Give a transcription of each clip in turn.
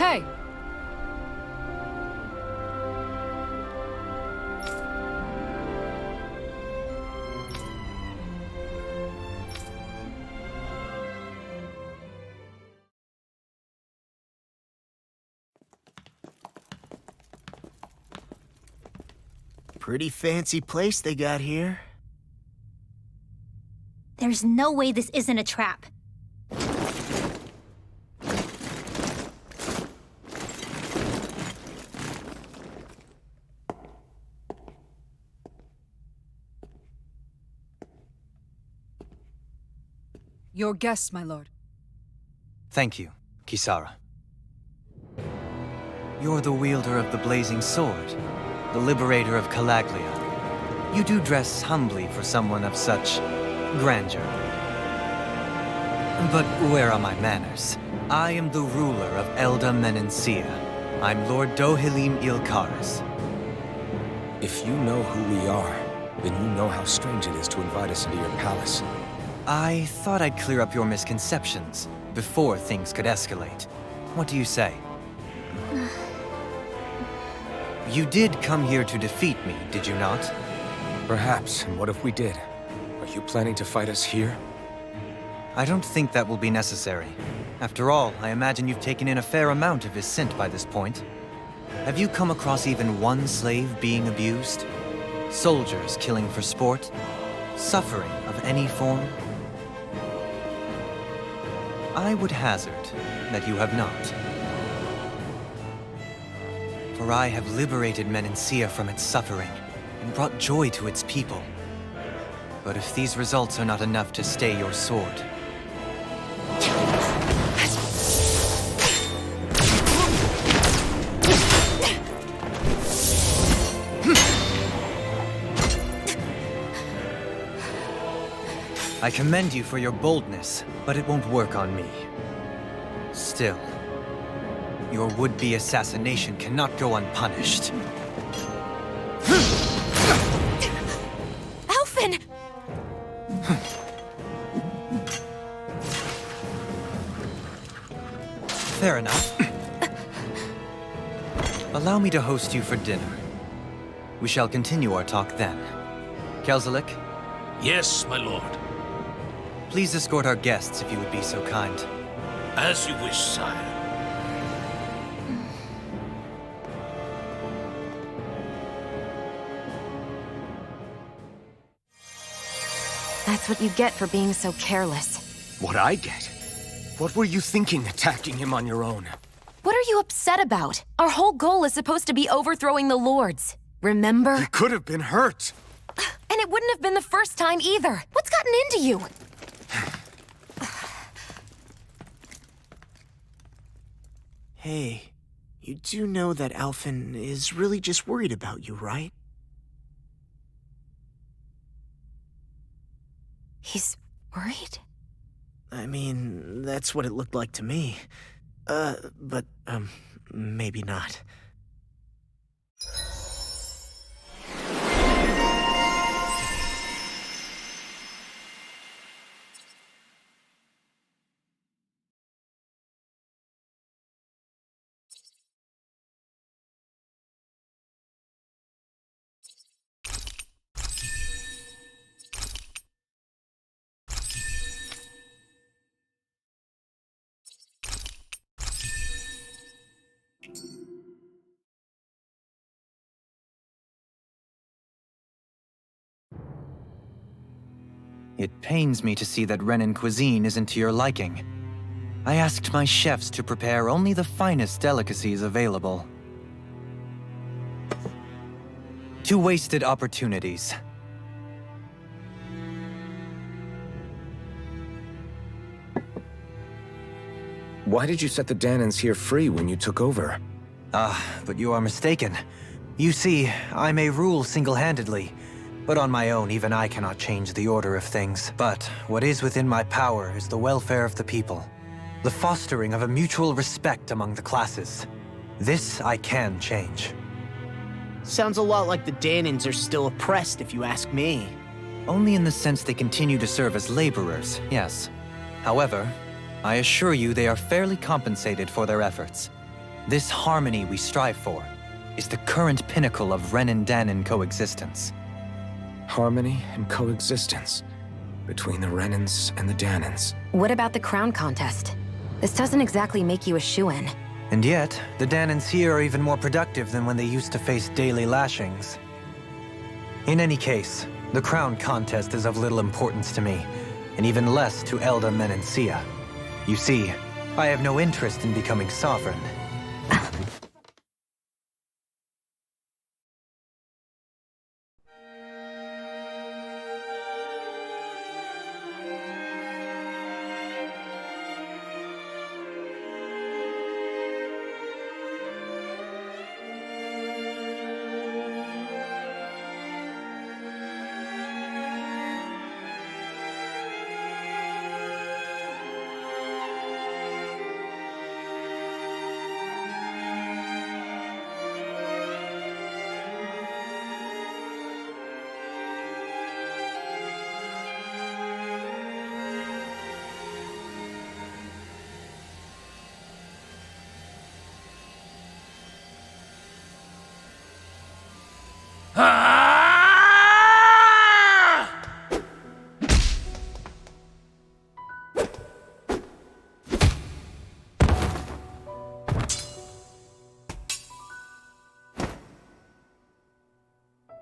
Hey! Pretty fancy place they got here. There's no way this isn't a trap. Your guests, my lord. Thank you, Kisara. You're the wielder of the blazing sword, the liberator of Calaglia. You do dress humbly for someone of such grandeur. But where are my manners? I am the ruler of Elda Menencia. I'm Lord Dohilim Ilkaris. If you know who we are, then you know how strange it is to invite us into your palace. I thought I'd clear up your misconceptions before things could escalate. What do you say? You did come here to defeat me, did you not? Perhaps, and what if we did? Are you planning to fight us here? I don't think that will be necessary. After all, I imagine you've taken in a fair amount of his scent by this point. Have you come across even one slave being abused? Soldiers killing for sport? Suffering of any form? I would hazard that you have not. For I have liberated Menencia from its suffering and brought joy to its people. But if these results are not enough to stay your sword... I commend you for your boldness, but it won't work on me. Still, your would-be assassination cannot go unpunished. Alphen! Fair enough. Allow me to host you for dinner. We shall continue our talk then. Kelzelik, Yes, my lord. please escort our guests if you would be so kind. As you wish, sire. That's what you get for being so careless. What I get? What were you thinking attacking him on your own? What are you upset about? Our whole goal is supposed to be overthrowing the lords. Remember? He could have been hurt. And it wouldn't have been the first time either. What's gotten into you? Hey, you do know that Alphen is really just worried about you, right? He's worried? I mean, that's what it looked like to me. But maybe not. It pains me to see that Renan cuisine isn't to your liking. I asked my chefs to prepare only the finest delicacies available. 2 wasted opportunities. Why did you set the Dahnans here free when you took over? But you are mistaken. You see, I may rule single-handedly, but on my own, even I cannot change the order of things. But what is within my power is the welfare of the people, the fostering of a mutual respect among the classes. This I can change. Sounds a lot like the Dahnans are still oppressed, if you ask me. Only in the sense they continue to serve as laborers, yes. However, I assure you they are fairly compensated for their efforts. This harmony we strive for is the current pinnacle of Ren and Dahnan coexistence. Harmony and coexistence between the Renans and the Dahnans. What about the crown contest? This doesn't exactly make you a shoo-in. And yet, the Dahnans here are even more productive than when they used to face daily lashings. In any case, the crown contest is of little importance to me, and even less to Elda Menencia. You see, I have no interest in becoming sovereign.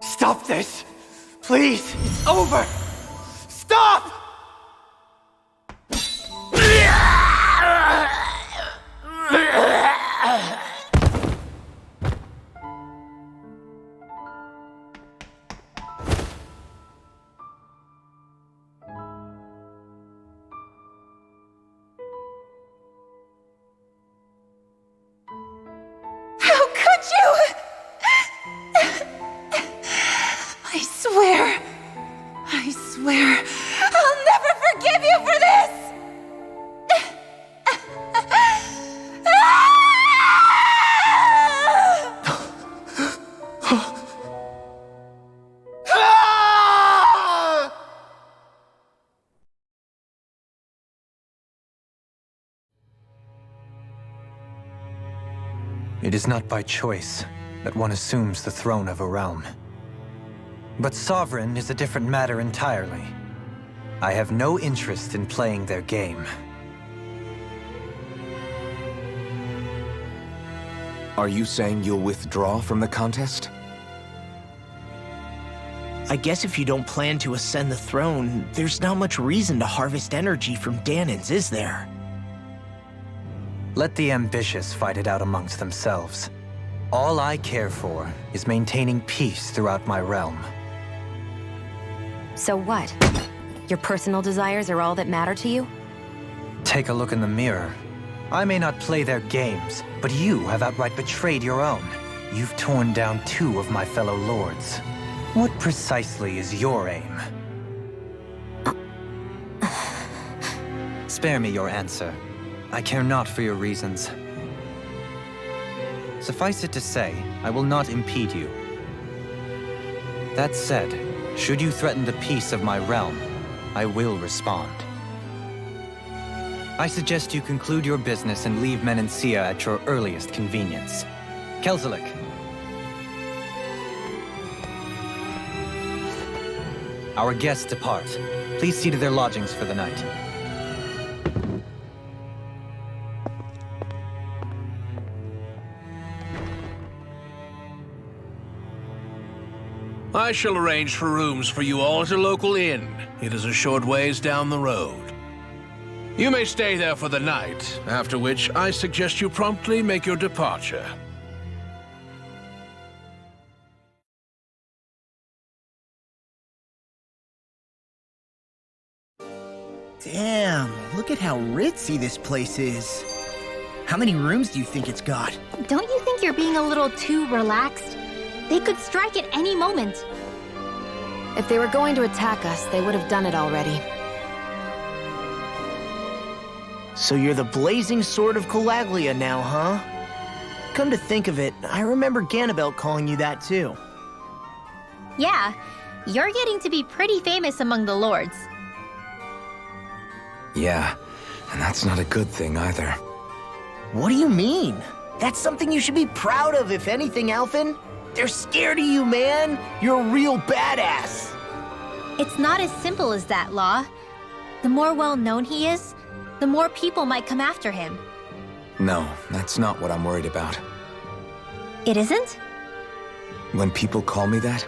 Stop this! Please! It's over! Stop! How could you? I swear, I'll never forgive you for this! It is not by choice that one assumes the throne of a realm. But sovereign is a different matter entirely. I have no interest in playing their game. Are you saying you'll withdraw from the contest? I guess if you don't plan to ascend the throne, there's not much reason to harvest energy from Dahnans, is there? Let the ambitious fight it out amongst themselves. All I care for is maintaining peace throughout my realm. So what? Your personal desires are all that matter to you? Take a look in the mirror. I may not play their games, but you have outright betrayed your own. You've torn down 2 of my fellow lords. What precisely is your aim? Spare me your answer. I care not for your reasons. Suffice it to say, I will not impede you. That said, should you threaten the peace of my realm, I will respond. I suggest you conclude your business and leave Menencia at your earliest convenience. Kelzelik. Our guests depart. Please see to their lodgings for the night. I shall arrange for rooms for you all at a local inn. It is a short ways down the road. You may stay there for the night, after which I suggest you promptly make your departure. Damn, look at how ritzy this place is. How many rooms do you think it's got? Don't you think you're being a little too relaxed? They could strike at any moment. If they were going to attack us, they would have done it already. So you're the blazing sword of Calaglia now, huh? Come to think of it, I remember Ganabelt calling you that too. Yeah, you're getting to be pretty famous among the lords. Yeah, and that's not a good thing either. What do you mean? That's something you should be proud of, if anything, Alphen. They're scared of you, man. You're a real badass. It's not as simple as that, Law. The more well-known he is, the more people might come after him. No, that's not what I'm worried about. It isn't? When people call me that,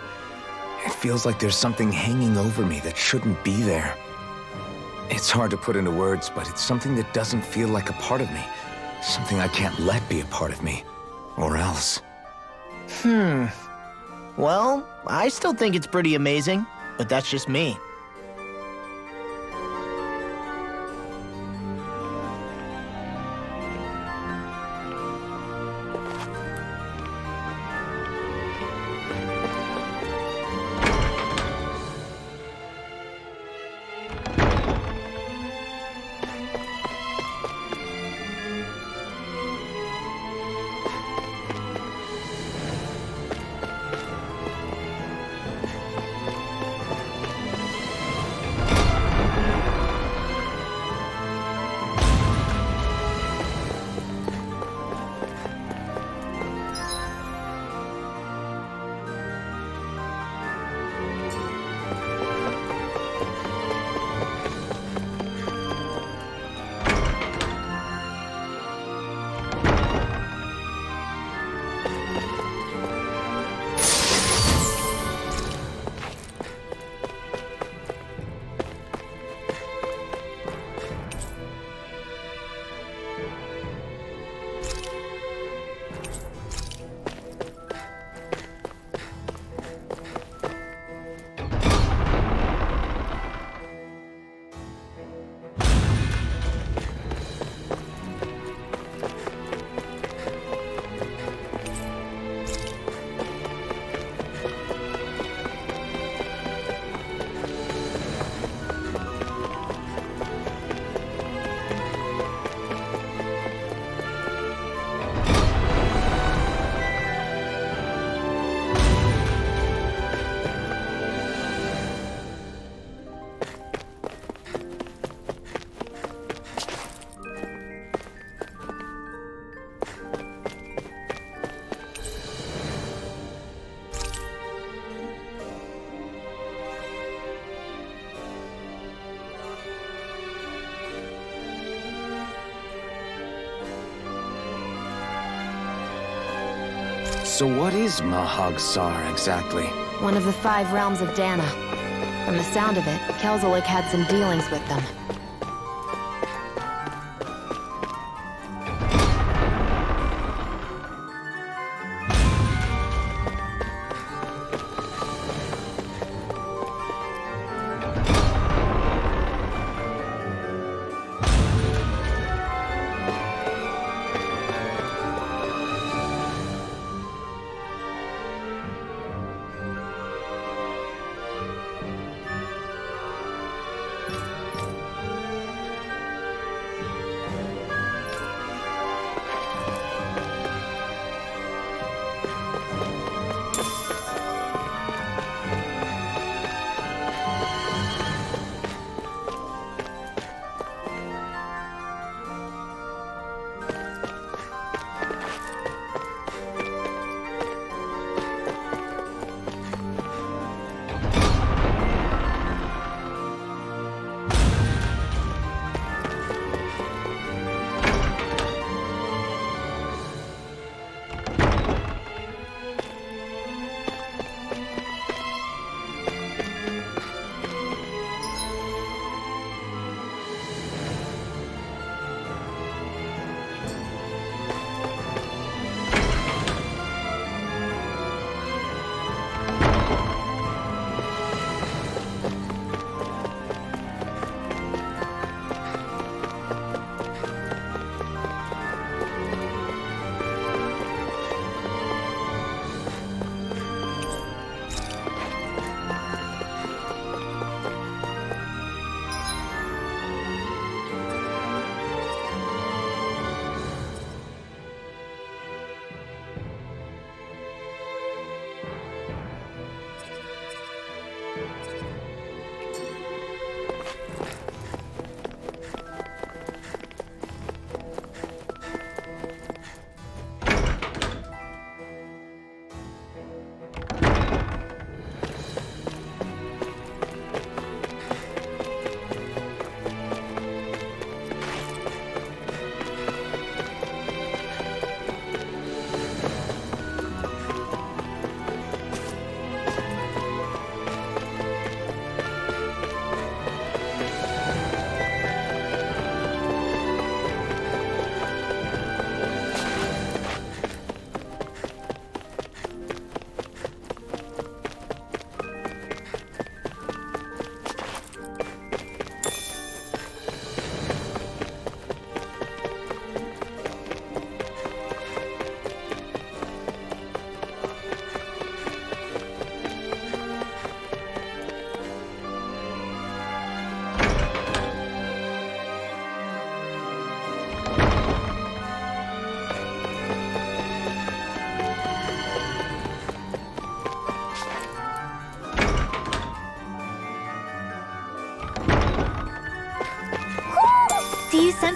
it feels like there's something hanging over me that shouldn't be there. It's hard to put into words, but it's something that doesn't feel like a part of me. Something I can't let be a part of me. Or else. Well, I still think it's pretty amazing, but that's just me. So what is Mahag-Sar exactly? One of the 5 realms of Dahna. From the sound of it, Kelzelik had some dealings with them.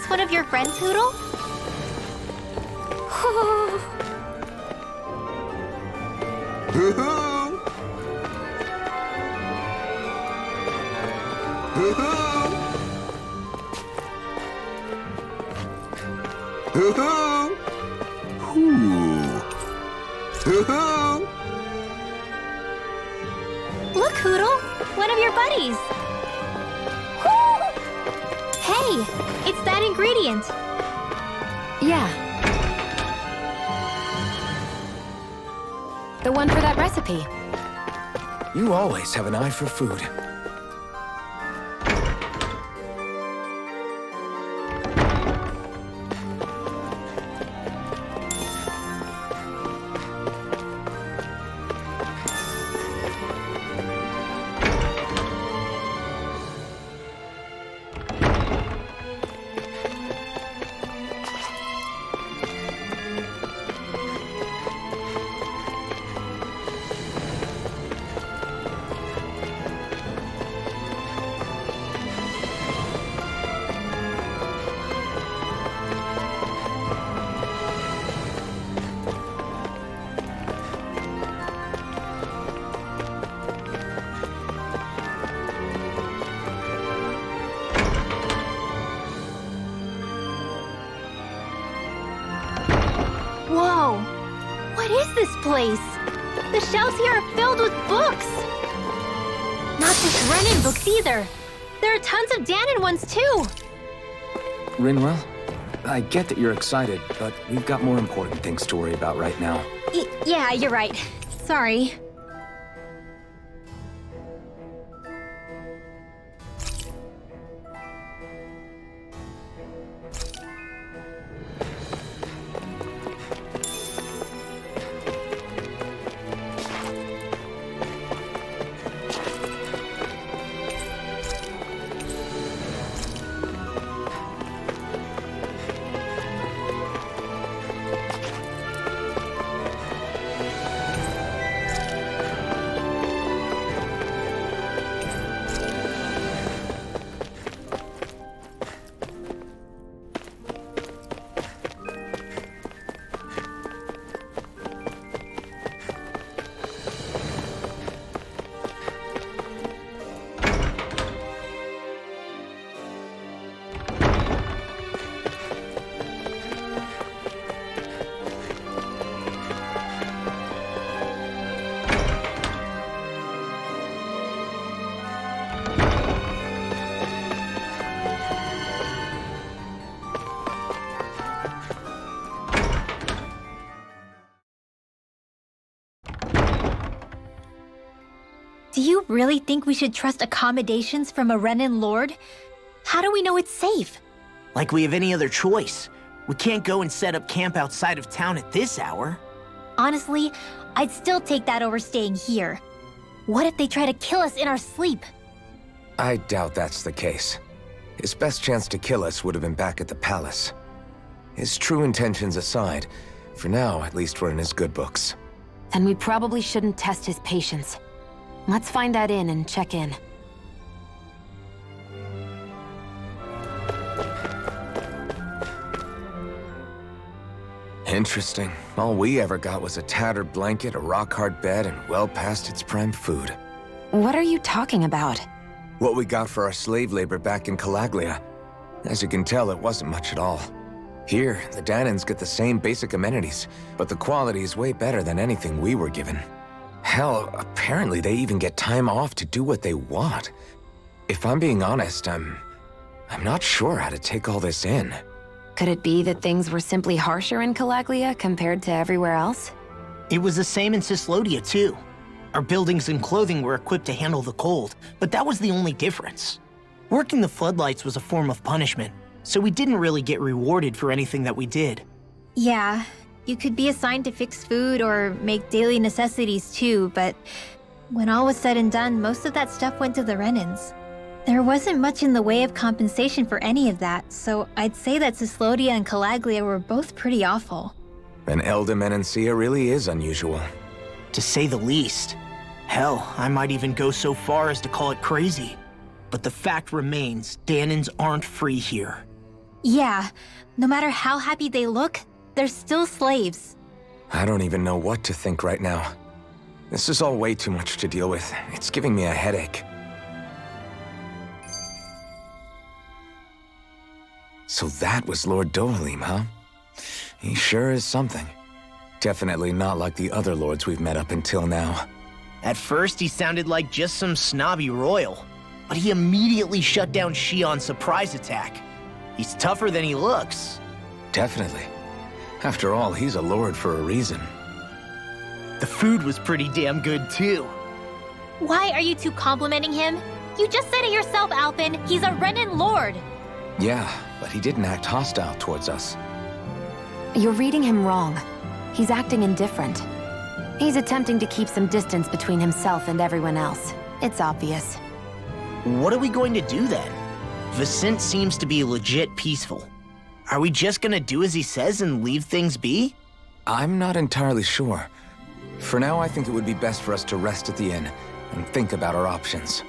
this one of your friends, Hoodle? Hoo-hoo! Hoo-hoo! Hoo-hoo! Hoo! Hoo-hoo! Look, Hoodle! One of your buddies! Woo! Hey! It's that ingredient! Yeah. The one for that recipe. You always have an eye for food. Whoa! What is this place? The shelves here are filled with books! Not just Renan books either. There are tons of Dahna ones too! Rinwell, I get that you're excited, but we've got more important things to worry about right now. Yeah, you're right. Sorry. Do you really think we should trust accommodations from a Renan lord? How do we know it's safe? Like we have any other choice. We can't go and set up camp outside of town at this hour. Honestly, I'd still take that over staying here. What if they try to kill us in our sleep? I doubt that's the case. His best chance to kill us would have been back at the palace. His true intentions aside, for now, at least we're in his good books. Then we probably shouldn't test his patience. Let's find that inn and check in. Interesting. All we ever got was a tattered blanket, a rock-hard bed, and well past its prime food. What are you talking about? What we got for our slave labor back in Calaglia. As you can tell, it wasn't much at all. Here, the Dahnans get the same basic amenities, but the quality is way better than anything we were given. Hell, apparently they even get time off to do what they want. If I'm being honest, I'm not sure how to take all this in. Could it be that things were simply harsher in Calaglia compared to everywhere else? It was the same in Cislodia, too. Our buildings and clothing were equipped to handle the cold, but that was the only difference. Working the floodlights was a form of punishment, so we didn't really get rewarded for anything that we did. Yeah, you could be assigned to fix food or make daily necessities too, but when all was said and done, most of that stuff went to the Renans. There wasn't much in the way of compensation for any of that, so I'd say that Cislodia and Calaglia were both pretty awful. And Elda Menancia really is unusual. To say the least. Hell, I might even go so far as to call it crazy. But the fact remains, Dahnans aren't free here. Yeah, no matter how happy they look, they're still slaves. I don't even know what to think right now. This is all way too much to deal with. It's giving me a headache. So that was Lord Dohalim, huh? He sure is something. Definitely not like the other lords we've met up until now. At first, he sounded like just some snobby royal, but he immediately shut down Shion's surprise attack. He's tougher than he looks. Definitely. After all, he's a lord for a reason. The food was pretty damn good, too. Why are you two complimenting him? You just said it yourself, Alpin. He's a Renin lord. Yeah, but he didn't act hostile towards us. You're reading him wrong. He's acting indifferent. He's attempting to keep some distance between himself and everyone else. It's obvious. What are we going to do then? Vicent seems to be legit peaceful. Are we just gonna do as he says and leave things be? I'm not entirely sure. For now, I think it would be best for us to rest at the inn and think about our options.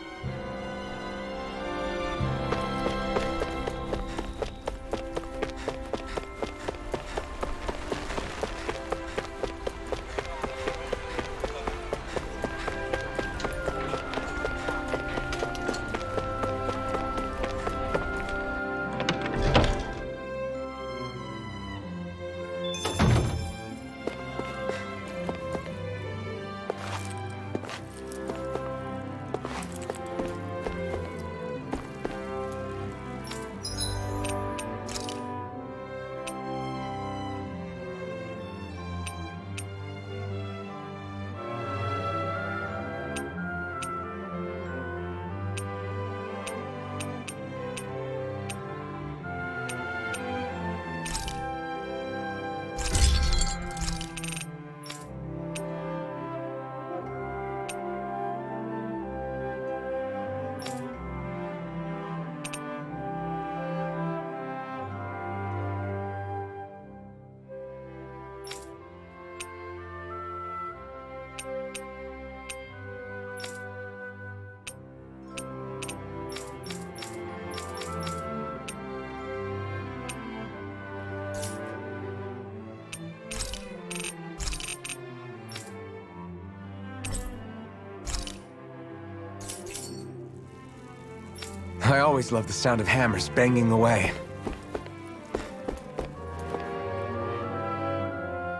I always love the sound of hammers banging away.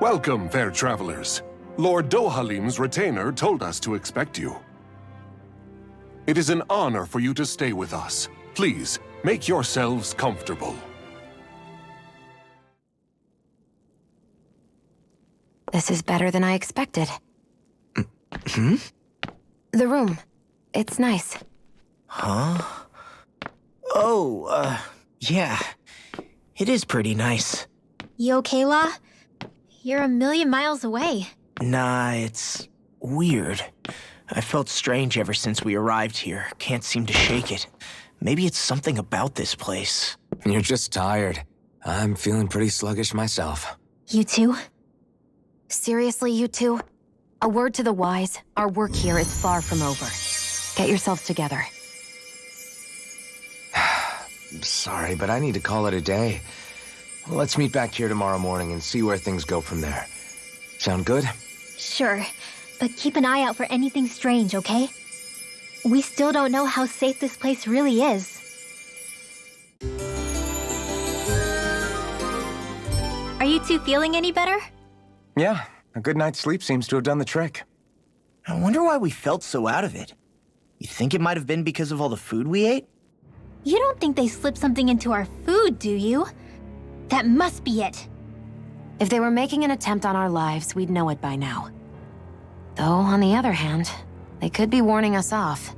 Welcome, fair travelers. Lord Dohalim's retainer told us to expect you. It is an honor for you to stay with us. Please, make yourselves comfortable. This is better than I expected. Hmm? The room. It's nice. Huh? Oh, yeah. It is pretty nice. You okay, La? You're a million miles away. Nah, it's weird. I felt strange ever since we arrived here. Can't seem to shake it. Maybe it's something about this place. You're just tired. I'm feeling pretty sluggish myself. You too? Seriously, you two? A word to the wise, our work here is far from over. Get yourselves together. Sorry, but I need to call it a day. Let's meet back here tomorrow morning and see where things go from there. Sound good? Sure, but keep an eye out for anything strange, okay? We still don't know how safe this place really is. Are you two feeling any better? Yeah, a good night's sleep seems to have done the trick. I wonder why we felt so out of it. You think it might have been because of all the food we ate? You don't think they slipped something into our food, do you? That must be it. If they were making an attempt on our lives, we'd know it by now. Though, on the other hand, they could be warning us off.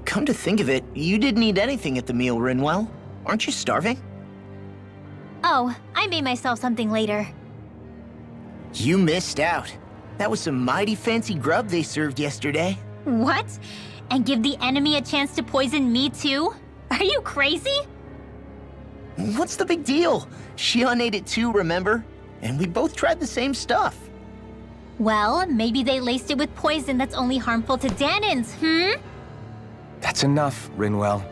Come to think of it, you didn't eat anything at the meal, Rinwell. Aren't you starving? Oh, I made myself something later. You missed out. That was some mighty fancy grub they served yesterday. What? And give the enemy a chance to poison me too? Are you crazy? What's the big deal? Shion ate it too, remember? And we both tried the same stuff. Well, maybe they laced it with poison that's only harmful to Dahnans, That's enough, Rinwell.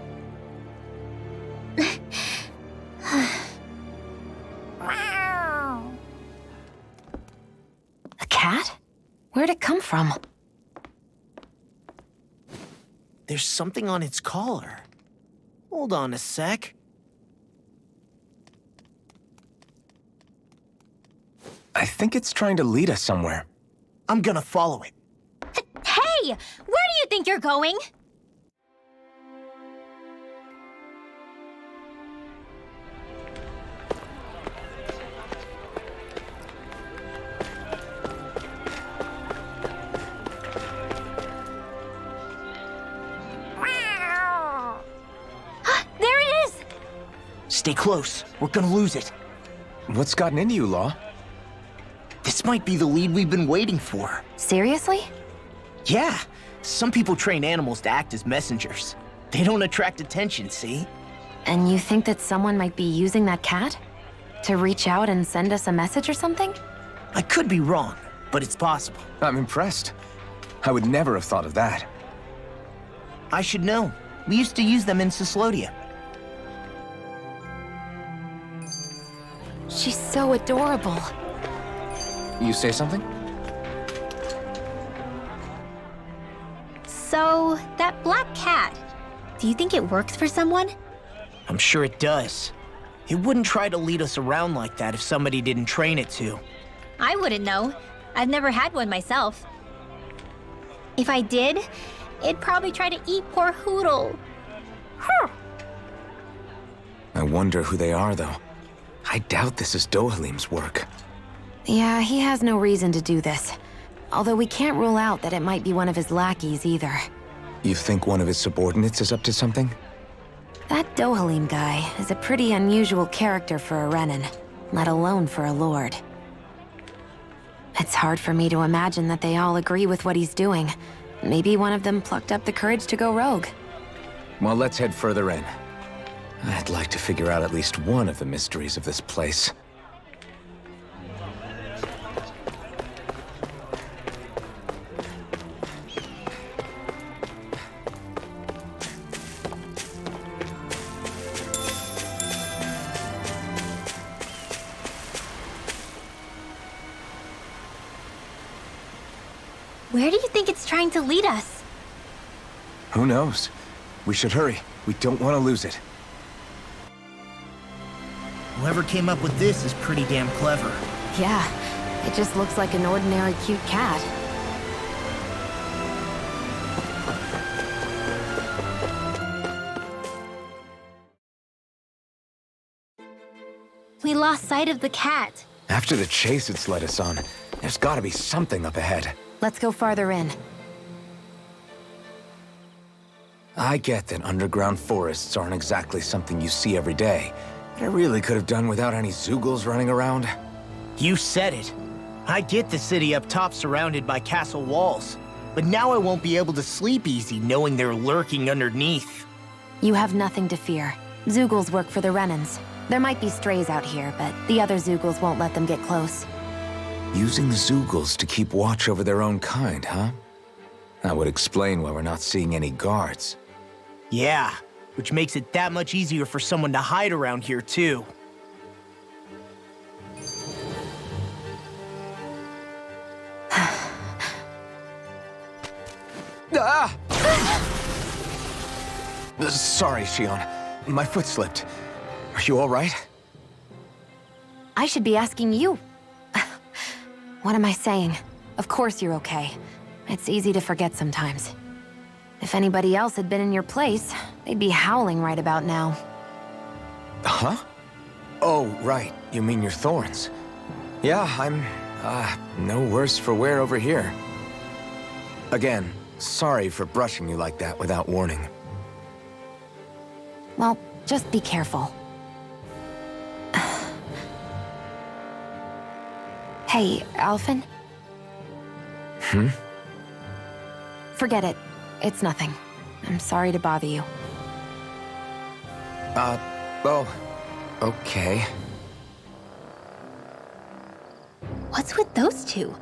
cat? Where'd it come from? There's something on its collar. Hold on a sec. I think it's trying to lead us somewhere. I'm gonna follow it. Hey! Where do you think you're going? There it is! Stay close. We're gonna lose it. What's gotten into you, Law? This might be the lead we've been waiting for. Seriously? Yeah, some people train animals to act as messengers. They don't attract attention, see? And you think that someone might be using that cat? To reach out and send us a message or something? I could be wrong, but it's possible. I'm impressed. I would never have thought of that. I should know. We used to use them in Cyslodia. She's so adorable. You say something? So, that black cat, do you think it works for someone? I'm sure it does. It wouldn't try to lead us around like that if somebody didn't train it to. I wouldn't know. I've never had one myself. If I did, it'd probably try to eat poor Hoodle. I wonder who they are, though. I doubt this is Dohalim's work. Yeah, he has no reason to do this. Although we can't rule out that it might be one of his lackeys either. You think one of his subordinates is up to something? That Dohalim guy is a pretty unusual character for a Renan, let alone for a lord. It's hard for me to imagine that they all agree with what he's doing. Maybe one of them plucked up the courage to go rogue. Well, let's head further in. I'd like to figure out at least one of the mysteries of this place. Where do you think it's trying to lead us? Who knows? We should hurry. We don't want to lose it. Whoever came up with this is pretty damn clever. Yeah, it just looks like an ordinary cute cat. We lost sight of the cat. After the chase it's led us on, there's gotta be something up ahead. Let's go farther in. I get that underground forests aren't exactly something you see every day, but I really could have done without any Zeugles running around. You said it. I get the city up top surrounded by castle walls, but now I won't be able to sleep easy knowing they're lurking underneath. You have nothing to fear. Zeugles work for the Renans. There might be strays out here, but the other Zeugles won't let them get close. Using Zeugles to keep watch over their own kind, huh? That would explain why we're not seeing any guards. Yeah, which makes it that much easier for someone to hide around here, too. Ah! Sorry, Shion. My foot slipped. Are you all right? I should be asking you. What am I saying? Of course you're okay. It's easy to forget sometimes. If anybody else had been in your place, they'd be howling right about now. Huh? Oh, right. You mean your thorns. Yeah, I'm, no worse for wear over here. Again, sorry for brushing you like that without warning. Well, just be careful. Hey, Alphen? Hmm? Forget it. It's nothing. I'm sorry to bother you. Oh, okay. What's with those two?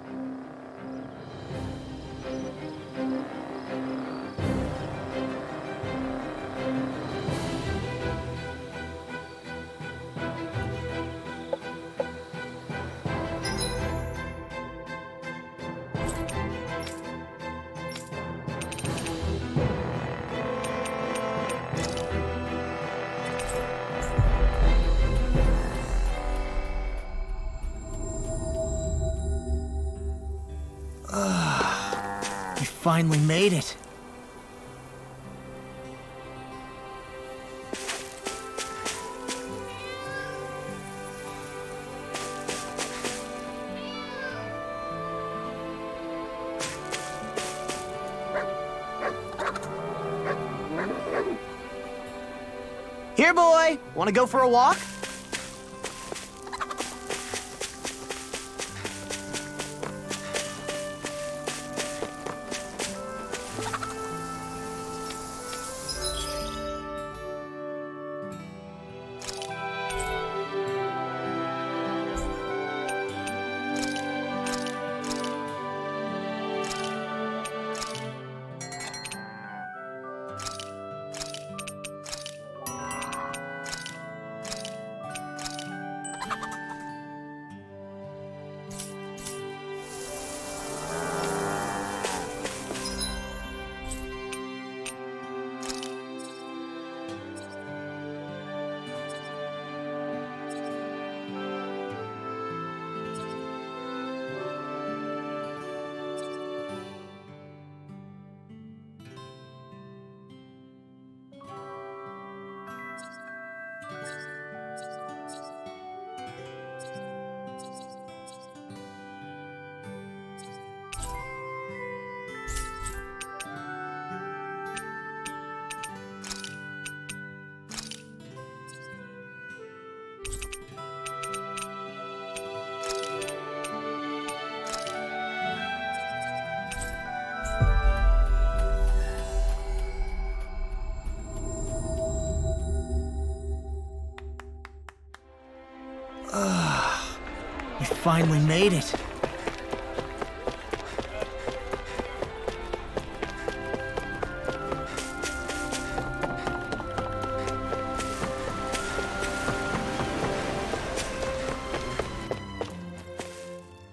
finally made it. Here, boy! Want to go for a walk? We finally made it.